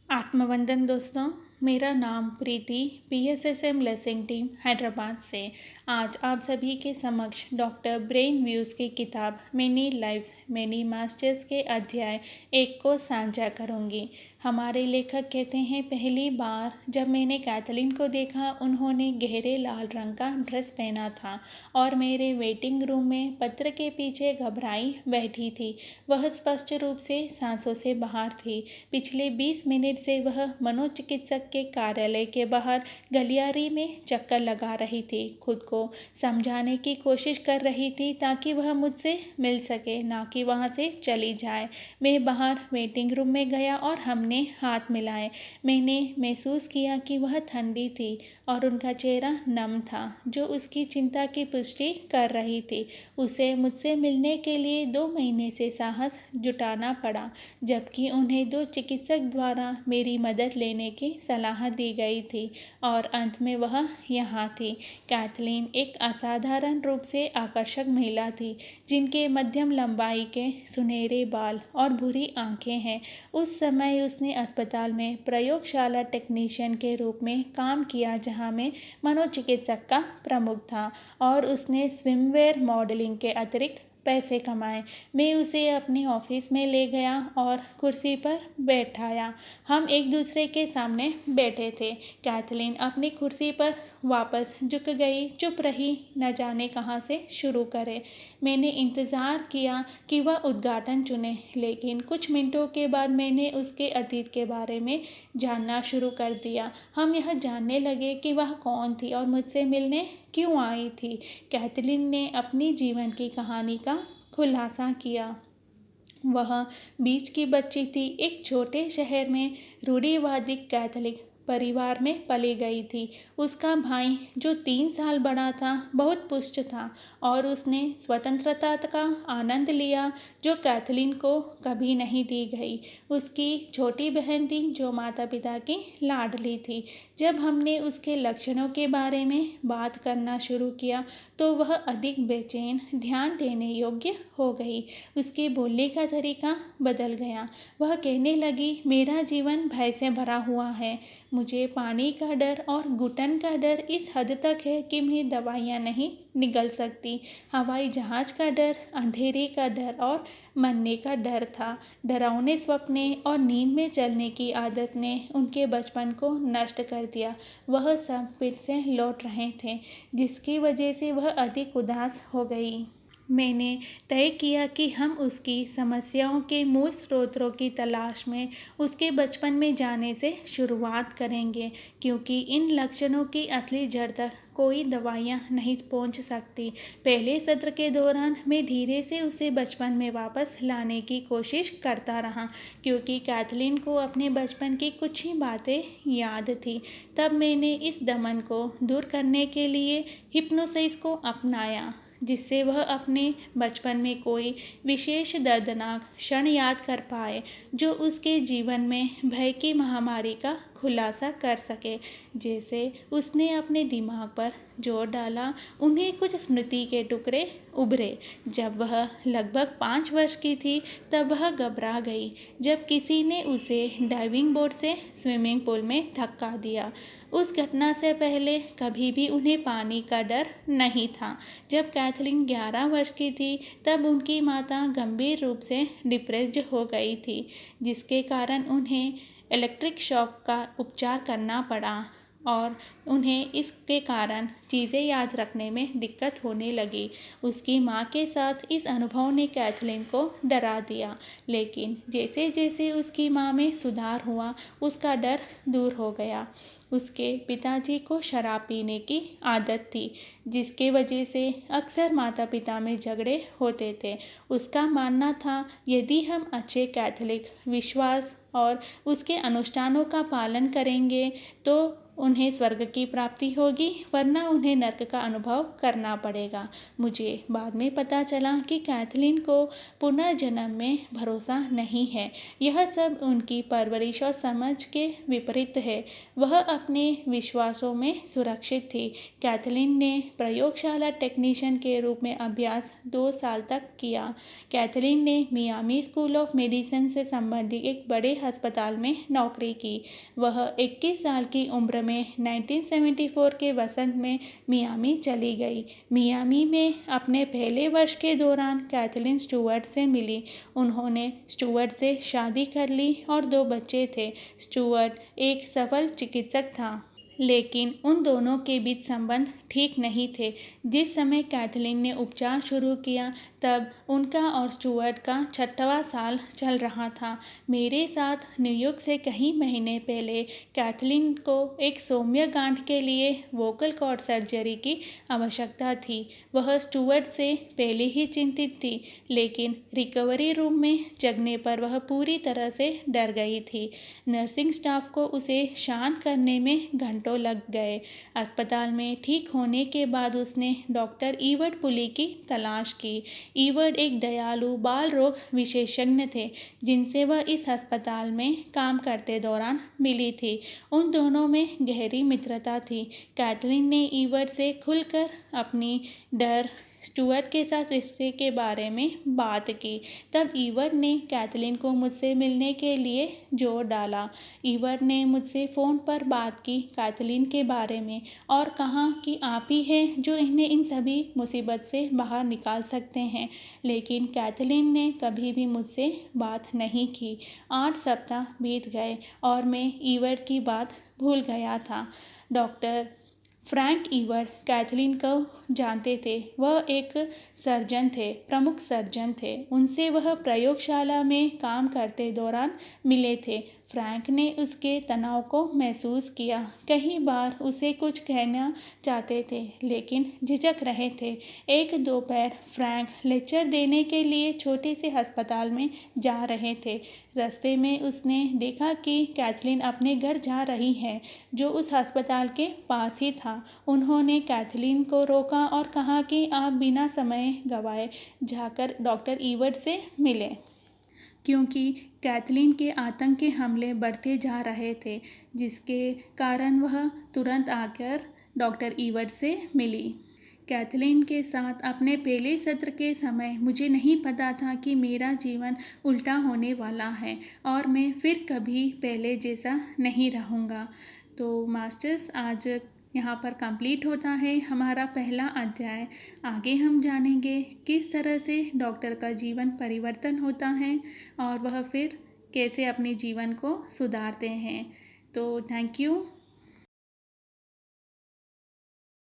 आत्मवंदन दोस्तों। मेरा नाम प्रीति PSSM लेसिंग टीम हैदराबाद से आज आप सभी के समक्ष डॉक्टर ब्रेन व्यूज़ की किताब मेनी लाइव्स मेनी मास्टर्स के अध्याय 1 को साझा करूंगी। हमारे लेखक कहते हैं, पहली बार जब मैंने कैथलीन को देखा, उन्होंने गहरे लाल रंग का ड्रेस पहना था और मेरे वेटिंग रूम में पत्र के पीछे घबराई बैठी थी। वह स्पष्ट रूप से सांसों से बाहर थी। पिछले 20 मिनट से वह मनोचिकित्सक के कार्यालय के बाहर गलियारी में चक्कर लगा रही थी। खुद को समझाने की कोशिश कर रही थी ताकि वह मुझसे मिल सके, ना कि वहाँ से चली जाए। मैं बाहर वेटिंग रूम में गया और हमने हाथ मिलाए। मैंने महसूस किया कि वह ठंडी थी और उनका चेहरा नम था, जो उसकी चिंता की पुष्टि कर रही थी। उसे मुझसे मिलने के लिए 2 महीने से साहस जुटाना पड़ा, जबकि उन्हें 2 चिकित्सक द्वारा मेरी मदद लेने की सलाह दी गई थी और अंत में वह यहाँ थी। कैथलीन एक असाधारण रूप से आकर्षक महिला थी, जिनके मध्यम लंबाई के सुनहरे बाल और भूरी आंखें हैं। उस समय उसने अस्पताल में प्रयोगशाला टेक्नीशियन के रूप में काम किया, जहाँ मैं मनोचिकित्सक का प्रमुख था, और उसने स्विमवेयर मॉडलिंग के अतिरिक्त पैसे कमाए। मैं उसे अपने ऑफिस में ले गया और कुर्सी पर बैठाया। हम एक दूसरे के सामने बैठे थे। कैथलीन अपनी कुर्सी पर वापस झुक गई, चुप रही, न जाने कहाँ से शुरू करे। मैंने इंतज़ार किया कि वह उद्घाटन चुने, लेकिन कुछ मिनटों के बाद मैंने उसके अतीत के बारे में जानना शुरू कर दिया। हम यह जानने लगे कि वह कौन थी और मुझसे मिलने क्यों आई थी। कैथलीन ने अपनी जीवन की कहानी का खुलासा किया। वह बीच की बच्ची थी। एक छोटे शहर में रूढ़िवादी कैथोलिक परिवार में पली गई थी। उसका भाई, जो 3 साल बड़ा था, बहुत पुष्ट था और उसने स्वतंत्रता का आनंद लिया, जो कैथलीन को कभी नहीं दी गई। उसकी छोटी बहन थी, जो माता पिता की लाडली थी। जब हमने उसके लक्षणों के बारे में बात करना शुरू किया, तो वह अधिक बेचैन, ध्यान देने योग्य हो गई। उसके बोलने का तरीका बदल गया। वह कहने लगी, मेरा जीवन भय से भरा हुआ है। मुझे पानी का डर और घुटन का डर इस हद तक है कि मैं दवाइयाँ नहीं निगल सकती। हवाई जहाज का डर, अंधेरे का डर और मरने का डर था। डरावने सपने और नींद में चलने की आदत ने उनके बचपन को नष्ट कर दिया। वह सब फिर से लौट रहे थे, जिसकी वजह से वह अधिक उदास हो गई। मैंने तय किया कि हम उसकी समस्याओं के मूल स्रोतों की तलाश में उसके बचपन में जाने से शुरुआत करेंगे, क्योंकि इन लक्षणों की असली जड़ तक कोई दवाइयाँ नहीं पहुंच सकती। पहले सत्र के दौरान मैं धीरे से उसे बचपन में वापस लाने की कोशिश करता रहा, क्योंकि कैथलीन को अपने बचपन की कुछ ही बातें याद थी। तब मैंने इस दमन को दूर करने के लिए हिप्नोसिस को अपनाया, जिससे वह अपने बचपन में कोई विशेष दर्दनाक क्षण याद कर पाए, जो उसके जीवन में भय की महामारी का खुलासा कर सके। जैसे उसने अपने दिमाग पर जोर डाला, उन्हें कुछ स्मृति के टुकड़े उभरे। जब वह लगभग 5 वर्ष की थी, तब वह घबरा गई जब किसी ने उसे डाइविंग बोर्ड से स्विमिंग पूल में धक्का दिया। उस घटना से पहले कभी भी उन्हें पानी का डर नहीं था। जब कैथलीन 11 वर्ष की थी, तब उनकी माता गंभीर रूप से डिप्रेस्ड हो गई थी, जिसके कारण उन्हें इलेक्ट्रिक शॉक का उपचार करना पड़ा और उन्हें इसके कारण चीज़ें याद रखने में दिक्कत होने लगी। उसकी माँ के साथ इस अनुभव ने कैथलीन को डरा दिया, लेकिन जैसे जैसे उसकी माँ में सुधार हुआ, उसका डर दूर हो गया। उसके पिताजी को शराब पीने की आदत थी, जिसके वजह से अक्सर माता पिता में झगड़े होते थे। उसका मानना था, यदि हम अच्छे कैथोलिक विश्वास और उसके अनुष्ठानों का पालन करेंगे तो उन्हें स्वर्ग की प्राप्ति होगी, वरना उन्हें नर्क का अनुभव करना पड़ेगा। मुझे बाद में पता चला कि कैथलीन को पुनर्जन्म में भरोसा नहीं है। यह सब उनकी परवरिश और समझ के विपरीत है। वह अपने विश्वासों में सुरक्षित थी। कैथलीन ने प्रयोगशाला टेक्नीशियन के रूप में अभ्यास 2 साल तक किया। कैथलीन ने मियामी स्कूल ऑफ मेडिसिन से संबंधित एक बड़े अस्पताल में नौकरी की। वह 21 साल की उम्र में 1974 के वसंत में मियामी चली गई। मियामी में अपने पहले वर्ष के दौरान कैथलीन स्टुअर्ट से मिली। उन्होंने स्टुअर्ट से शादी कर ली और 2 बच्चे थे। स्टुअर्ट एक सफल चिकित्सक था, लेकिन उन दोनों के बीच संबंध ठीक नहीं थे। जिस समय कैथलीन ने उपचार शुरू किया तब उनका और स्टुअर्ट का 6वां साल चल रहा था। मेरे साथ न्यूयॉर्क से कई महीने पहले कैथलीन को एक सौम्य गांठ के लिए वोकल कॉर्ड सर्जरी की आवश्यकता थी। वह स्टुअर्ट से पहले ही चिंतित थी, लेकिन रिकवरी रूम में जगने पर वह पूरी तरह से डर गई थी। नर्सिंग स्टाफ को उसे शांत करने में घंटों लग गए। अस्पताल में ठीक होने के बाद उसने डॉक्टर ईवर्ड पुली की तलाश की। ईवर्ड एक दयालु बाल रोग विशेषज्ञ थे, जिनसे वह इस अस्पताल में काम करते दौरान मिली थी। उन दोनों में गहरी मित्रता थी। कैथलीन ने ईवर्ड से खुलकर अपनी डर स्टुअर्ट के साथ रिश्ते के बारे में बात की। तब ईवर्ड ने कैथलीन को मुझसे मिलने के लिए जोर डाला। ईवर्ड ने मुझसे फ़ोन पर बात की कैथलीन के बारे में और कहा कि आप ही हैं जो इन्हें इन सभी मुसीबत से बाहर निकाल सकते हैं। लेकिन कैथलीन ने कभी भी मुझसे बात नहीं की। 8 सप्ताह बीत गए और मैं ईवर्ड की बात भूल गया था। डॉक्टर फ्रैंक ईवर्ड कैथलीन को जानते थे। वह एक सर्जन थे, प्रमुख सर्जन थे। उनसे वह प्रयोगशाला में काम करते दौरान मिले थे। फ्रैंक ने उसके तनाव को महसूस किया। कई बार उसे कुछ कहना चाहते थे, लेकिन झिझक रहे थे। एक दोपहर फ्रैंक लेक्चर देने के लिए छोटे से अस्पताल में जा रहे थे। रास्ते में उसने देखा कि कैथलीन अपने घर जा रही है, जो उस अस्पताल के पास ही था। उन्होंने कैथलीन को रोका और कहा कि आप बिना समय गंवाए जाकर डॉक्टर ईवर्ड से मिलें, क्योंकि कैथलीन के आतंक के हमले बढ़ते जा रहे थे, जिसके कारण वह तुरंत आकर डॉक्टर ईवर्ड से मिली। कैथलीन के साथ अपने पहले सत्र के समय मुझे नहीं पता था कि मेरा जीवन उल्टा होने वाला है और मैं फिर कभी पहले जैसा नहीं रहूँगा। तो मास्टर्स, आज यहाँ पर कंप्लीट होता है हमारा पहला अध्याय। आगे हम जानेंगे किस तरह से डॉक्टर का जीवन परिवर्तन होता है और वह फिर कैसे अपने जीवन को सुधारते हैं। तो थैंक यू।